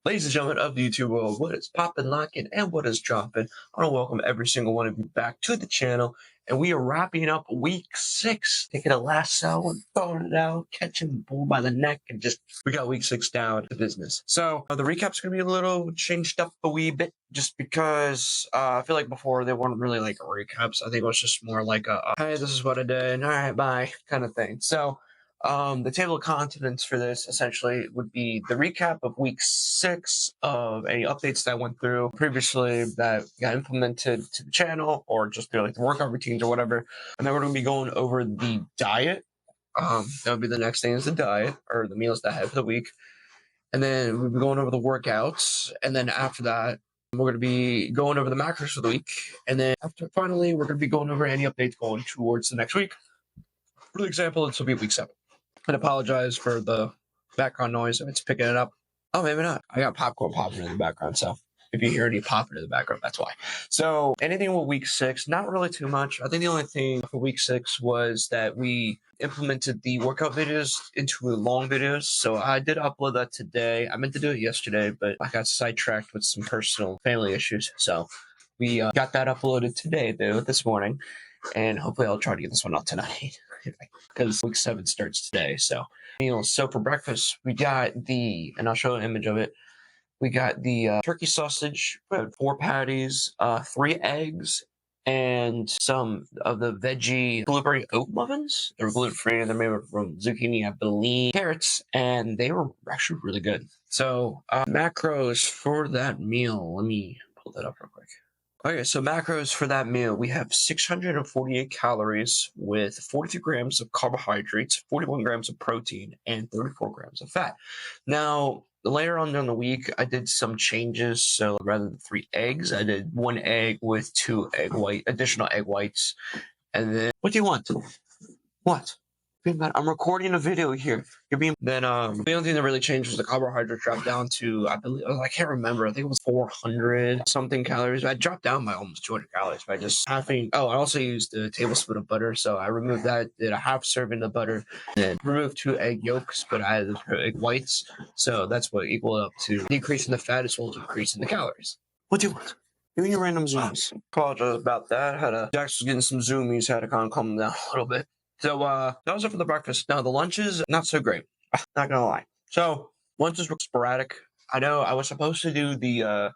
Ladies and gentlemen of the YouTube world, what is poppin', lockin', and what is dropping? I want to welcome every single one of you back to the channel, and we are wrapping up week 6. Taking a lasso and throwing it out, catching the bull by the neck, and we got week 6 down to business. So the recap's gonna be a little changed up a wee bit, just because I feel like before they weren't really like recaps. I think it was just more like hey, this is what I did, all right, bye, kind of thing. So. The table of contents for this essentially would be the recap of week 6 of any updates that went through previously that got implemented to the channel or just through like the workout routines or whatever. And then we're going to be going over the diet. That would be the next thing is the diet or the meals that I had for the week. And then we'll be going over the workouts. And then after that, we're going to be going over the macros for the week. And then finally, we're going to be going over any updates going towards the next week. For example, this will be week 7. I apologize for the background noise if it's picking it up. Oh, maybe not. I got popcorn popping in the background, so if you hear any popping in the background, that's why. So anything with week 6, not really too much. I think the only thing for week 6 was that we implemented the workout videos into long videos. So I did upload that today. I meant to do it yesterday, but I got sidetracked with some personal family issues. So we got that uploaded today, though, this morning. And hopefully I'll try to get this one out tonight because week 7 starts today. So for breakfast we got and I'll show an image of it. We got the turkey sausage, 4 patties, 3 eggs, and some of the veggie blueberry oat muffins. They're gluten-free and they're made from zucchini, I believe, carrots, and they were actually really good. So macros for that meal, let me pull that up real quick. Okay, so macros for that meal, we have 648 calories with 42 grams of carbohydrates, 41 grams of protein, and 34 grams of fat. Now, later on during the week, I did some changes. So rather than 3 eggs, I did 1 egg with 2 additional egg whites. And then, what do you want? What? I'm recording a video here. The only thing that really changed was the carbohydrate dropped down to, I believe, I can't remember. I think it was 400 something calories. I dropped down by almost 200 calories by just having. Oh, I also used a tablespoon of butter, so I removed that. Did a half serving of butter, and removed 2 egg yolks, but I added egg whites. So that's what equaled up to decreasing the fat as well as increasing the calories. What do you want? Give me your random zoomies. Apologize about that. Jax was getting some zoomies. Had to kind of calm down a little bit. So that was it for the breakfast. Now the lunches, not so great. Not gonna lie. So lunches were sporadic. I know I was supposed to do the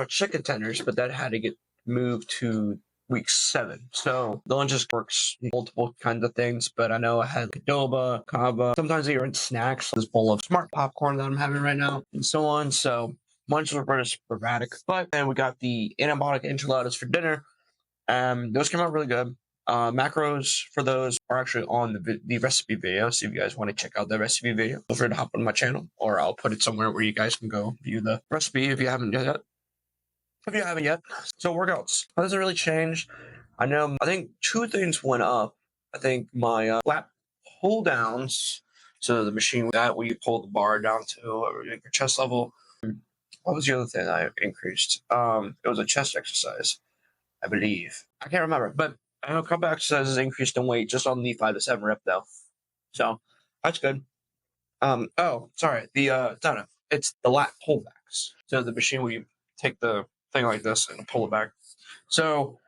chicken tenders, but that had to get moved to week 7. So the lunches works multiple kinds of things, but I know I had Qdoba, kava. Sometimes I eat snacks, this bowl of smart popcorn that I'm having right now, and so on. So lunches were pretty sporadic. But then we got the antibiotic enchiladas for dinner. Those came out really good. Macros for those are actually on the recipe video, so if you guys want to check out the recipe video, feel free to hop on my channel, or I'll put it somewhere where you guys can go view the recipe if you haven't yet. So workouts, that doesn't really change. I think 2 things went up. I think my lat pull downs, so the machine that where you pull the bar down to your chest level. What was the other thing I increased? It was a chest exercise, I believe. I can't remember, but I know combat exercises increased in weight just on the 5 to 7 rep though, so that's good. It's the lat pullbacks. So the machine where you take the thing like this and pull it back. So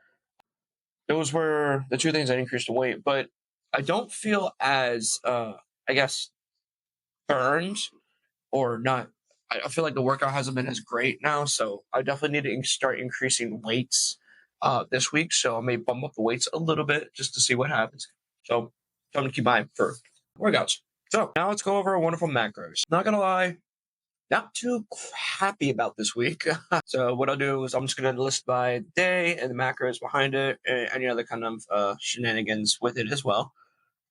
those were the 2 things that increased in weight, but I don't feel as I guess burned or not. I feel like the workout hasn't been as great now, so I definitely need to start increasing weights this week. So I may bump up the weights a little bit just to see what happens. So something to keep in mind for workouts. So now let's go over wonderful macros. Not gonna lie, not too happy about this week. So what I'll do is I'm just gonna list by day and the macros behind it and any other kind of shenanigans with it as well.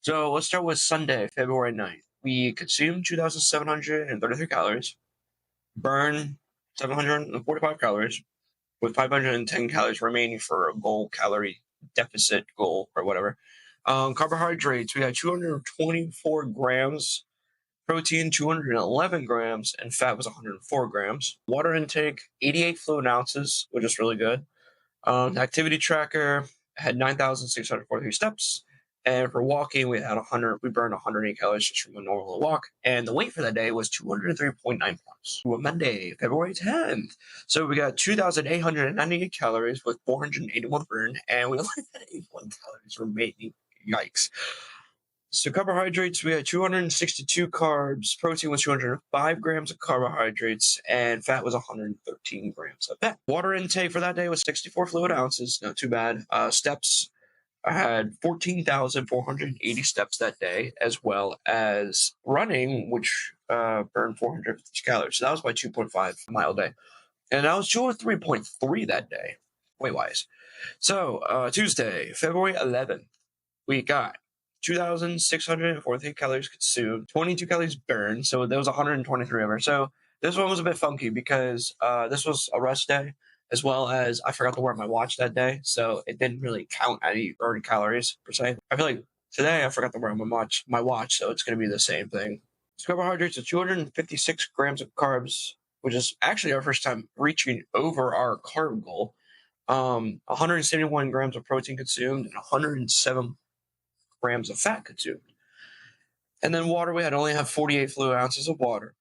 So let's start with Sunday, February 9th. We consumed 2,733 calories, burn 745 calories, with 510 calories remaining for a goal calorie deficit goal or whatever. Carbohydrates, we had 224 grams, protein 211 grams, and fat was 104 grams. Water intake, 88 fluid ounces, which is really good. Activity tracker had 9,643 steps, And for walking, we burned 108 calories just from a normal walk. And the weight for that day was 203.9 pounds. Monday, February 10th. So we got 2,898 calories with 481 burned, and we only had 81 calories remaining. Yikes. So carbohydrates, we had 262 carbs, protein was 205 grams of carbohydrates, and fat was 113 grams of fat. Water intake for that day was 64 fluid ounces, not too bad. Steps, I had 14,480 steps that day, as well as running, which burned 450 calories. So that was my 2.5 mile day. And I was 203.3 that day, weight-wise. So Tuesday, February 11th, we got 2,643 calories consumed, 22 calories burned. So there was 123 of her. So this one was a bit funky because this was a rest day, as well as I forgot to wear my watch that day. So it didn't really count any burned calories per se. I feel like today I forgot to wear my watch. So it's going to be the same thing. So carbohydrates are 256 grams of carbs, which is actually our first time reaching over our carb goal. 171 grams of protein consumed and 107 grams of fat consumed. And then water, we had only have 48 fluid ounces of water.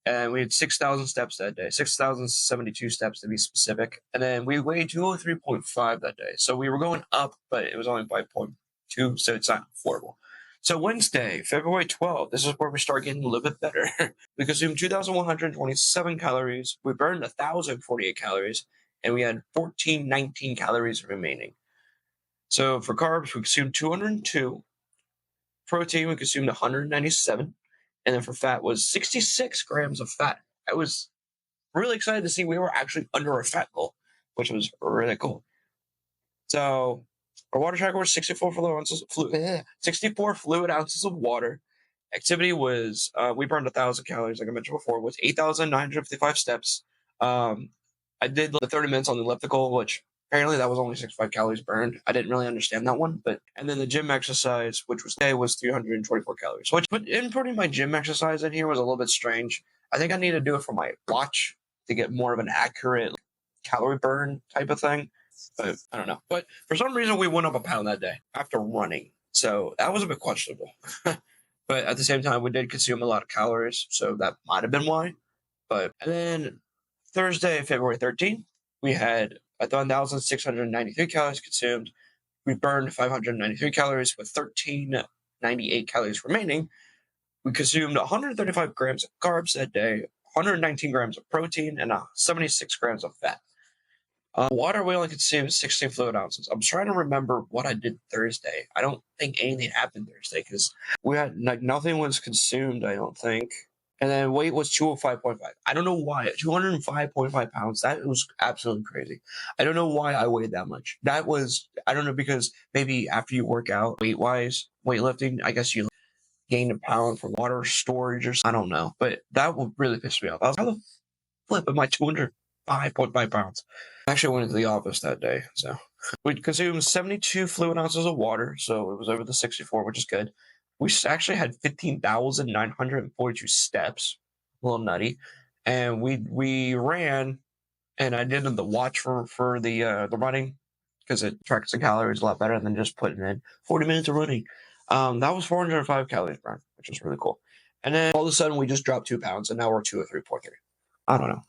And we had 6,000 steps that day, 6,072 steps to be specific. And then we weighed 203.5 that day. So we were going up, but it was only 5.2, so it's not affordable. So Wednesday, February 12th, this is where we start getting a little bit better. We consumed 2,127 calories. We burned 1,048 calories, and we had 1,419 calories remaining. So for carbs, we consumed 202. Protein, we consumed 197. And then for fat was 66 grams of fat. I was really excited to see we were actually under our fat goal, which was really cool. So our water tracker was 64 fluid ounces of water. Activity was, we burned 1,000 calories, like I mentioned before, was 8,955 steps. I did the 30 minutes on the elliptical, which apparently that was only 65 calories burned. I didn't really understand that one, and then the gym exercise, which was 324 calories. Which, but inputting my gym exercise in here was a little bit strange. I think I need to do it for my watch to get more of an accurate calorie burn type of thing. But I don't know. But for some reason, we went up a pound that day after running, so that was a bit questionable. But at the same time, we did consume a lot of calories, so that might have been why. And then Thursday, February 13th, we had 1,693 calories consumed. We burned 593 calories with 1,398 calories remaining. We consumed 135 grams of carbs that day, 119 grams of protein, and 76 grams of fat. Water, we only consumed 16 fluid ounces. I'm trying to remember what I did Thursday. I don't think anything happened Thursday because we had nothing was consumed, I don't think. And then weight was 205.5. I don't know why. 205.5 pounds. That was absolutely crazy. I don't know why I weighed that much. That was, I don't know, because maybe after you work out weight-wise, weightlifting, I guess you gain a pound from water storage or something. I don't know. But that would really piss me off. I was how the flip am I 205.5 pounds? I actually went into the office that day. So we consumed 72 fluid ounces of water. So it was over the 64, which is good. We actually had 15,942 steps, a little nutty, and we ran, and I did the watch for the running because it tracks the calories a lot better than just putting in 40 minutes of running. That was 405 calories burned, which was really cool. And then all of a sudden we just dropped 2 pounds, and now we're 203.3. I don't know.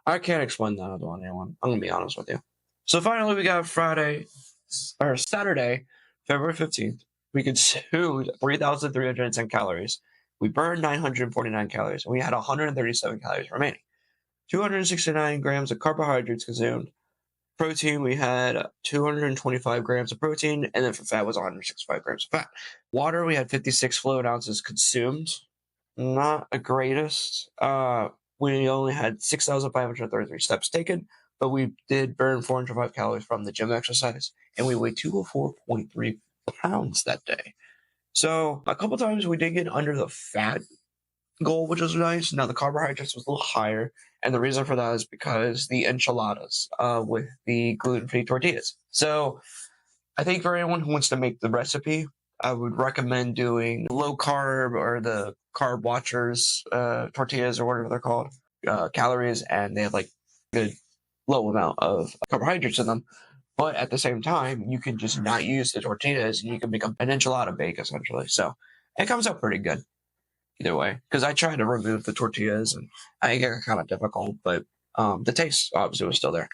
I can't explain that to anyone. I'm gonna be honest with you. So finally, we got Saturday, February 15th. We consumed 3,310 calories. We burned 949 calories, and we had 137 calories remaining. 269 grams of carbohydrates consumed. Protein, we had 225 grams of protein, and then for fat was 165 grams of fat. Water, we had 56 fluid ounces consumed. Not the greatest. We only had 6,533 steps taken, but we did burn 405 calories from the gym exercise, and we weighed 204.3 pounds that day. So a couple times we did get under the fat goal, which was nice. Now the carbohydrates was a little higher, and the reason for that is because the enchiladas with the gluten-free tortillas. So I think for anyone who wants to make the recipe, I would recommend doing low carb or the carb watchers tortillas or whatever they're called, calories, and they have like good low amount of carbohydrates in them. But at the same time, you can just not use the tortillas and you can make an enchilada bake essentially. So it comes out pretty good either way. Because I tried to remove the tortillas and I think it got kind of difficult, but the taste obviously was still there.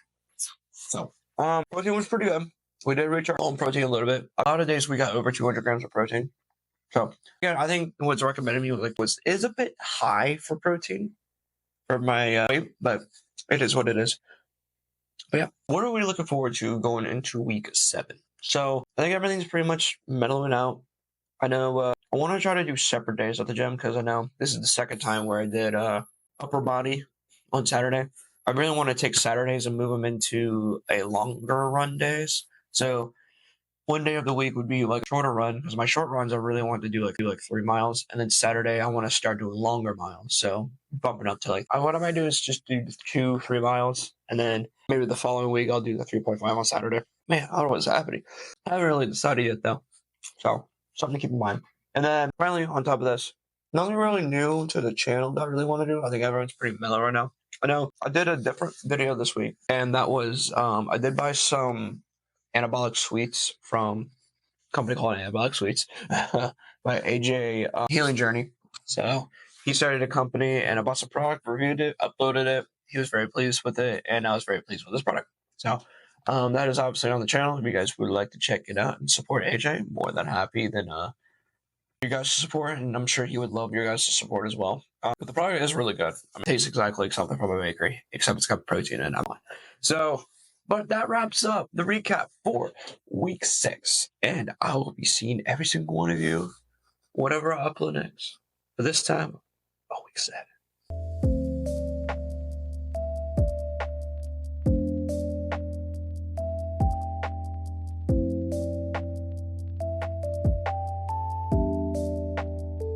So protein was pretty good. We did reach our own protein a little bit. A lot of days we got over 200 grams of protein. So yeah, I think what's recommended me is a bit high for protein for my weight, but it is what it is. But yeah, what are we looking forward to going into week 7? So I think everything's pretty much mellowing out. I know I want to try to do separate days at the gym because I know this is the second time where I did upper body on Saturday. I really want to take Saturdays and move them into a longer run days. So one day of the week would be like shorter run because my short runs I really want to do like 3 miles, and then Saturday I want to start doing longer miles. So bumping up to what I might do is just do 2-3 miles, and then maybe the following week I'll do the 3.5 on Saturday. Man, I don't know what's happening. I haven't really decided yet though, so something to keep in mind. And then finally, on top of this, nothing really new to the channel that I really want to do. I think everyone's pretty mellow right now. I know I did a different video this week, and that was I did buy some anabolic sweets from a company called Anabolic Sweets by AJ Healing Journey. So he started a company, and I bought some product, reviewed it, uploaded it. He was very pleased with it, and I was very pleased with this product. So that is obviously on the channel. If you guys would like to check it out and support AJ, more than happy than you guys' support, and I'm sure he would love your guys' support as well. But the product is really good. I mean, it tastes exactly like something from a bakery, except it's got protein in it. So, but that wraps up the recap for week 6, and I will be seeing every single one of you, whatever I upload next. But this time, week 7.